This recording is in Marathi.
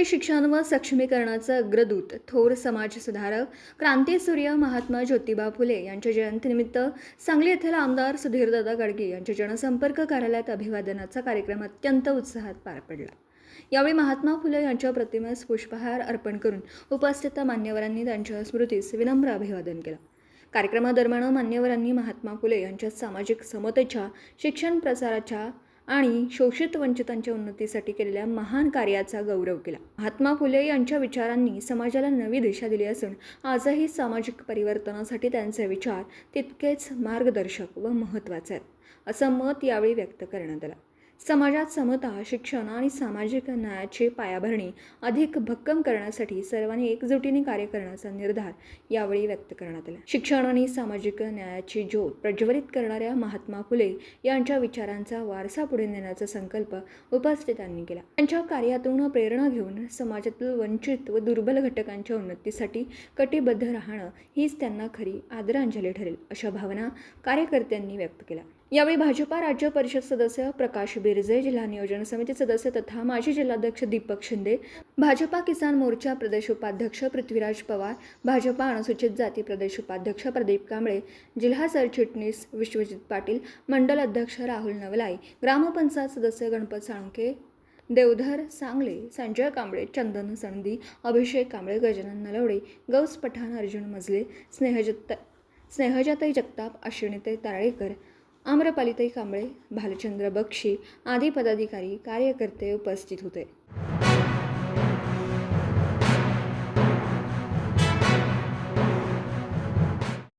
शिक्षण व सक्षमीकरणाचा अग्रदूत थोर समाजसुधारक क्रांतीसूर्य महात्मा ज्योतिबा फुले यांच्या जयंतीनिमित्त सांगली येथील आमदार सुधीरदादा गाडगे यांच्या जनसंपर्क कार्यालयात अभिवादनाचा कार्यक्रम अत्यंत उत्साहात पार पडला। यावेळी महात्मा फुले यांच्या प्रतिमेस पुष्पहार अर्पण करून उपस्थित मान्यवरांनी त्यांच्या स्मृतीस विनम्र अभिवादन केलं। कार्यक्रमादरम्यान मान्यवरांनी महात्मा फुले यांच्या सामाजिक समतेच्या, शिक्षण प्रसाराच्या आणि शोषित वंचितांच्या उन्नतीसाठी केलेल्या महान कार्याचा गौरव केला। महात्मा फुले यांच्या विचारांनी समाजाला नवी दिशा दिली असून आजही सामाजिक परिवर्तनासाठी त्यांचे विचार तितकेच मार्गदर्शक व महत्त्वाचे आहेत, असं मत यावेळी व्यक्त करण्यात आलं। समाजात समता, शिक्षण आणि सामाजिक न्यायाची पायाभरणी अधिक भक्कम करण्यासाठी सर्वांनी एकजुटीने कार्य करण्याचा निर्धार यावेळी व्यक्त करण्यात आला। शिक्षण आणि सामाजिक न्यायाची ज्योत प्रज्वलित करणाऱ्या महात्मा फुले यांच्या विचारांचा वारसा पुढे नेण्याचा संकल्प उपस्थितांनी केला। त्यांच्या कार्यातून प्रेरणा घेऊन समाजातील वंचित व दुर्बल घटकांच्या उन्नतीसाठी कटिबद्ध राहणं हीच त्यांना खरी आदरांजली ठरेल, अशा भावना कार्यकर्त्यांनी व्यक्त केल्या। यावेळी भाजपा राज्य परिषद सदस्य प्रकाश बिरजे, जिल्हा नियोजन समिती सदस्य तथा माजी जिल्हाध्यक्ष दीपक शिंदे, भाजपा किसान मोर्चा प्रदेश उपाध्यक्ष पृथ्वीराज पवार, भाजपा अनुसूचित जाती प्रदेश उपाध्यक्ष प्रदीप कांबळे, जिल्हा सरचिटणीस विश्वजित पाटील, मंडल अध्यक्ष राहुल नवलाई, ग्रामपंचायत सदस्य गणपत साळुंखे, देवधर सांगले, संजय कांबळे, चंदन सणदी, अभिषेक कांबळे, गजानन नलवडे, गौस पठाण, अर्जुन मजले, स्नेहजाताई जगताप, अश्विनीताई तारळेकर, आम्रपालीताई कांबळे, भालचंद्र बक्षी आदी पदाधिकारी कार्यकर्ते उपस्थित होते।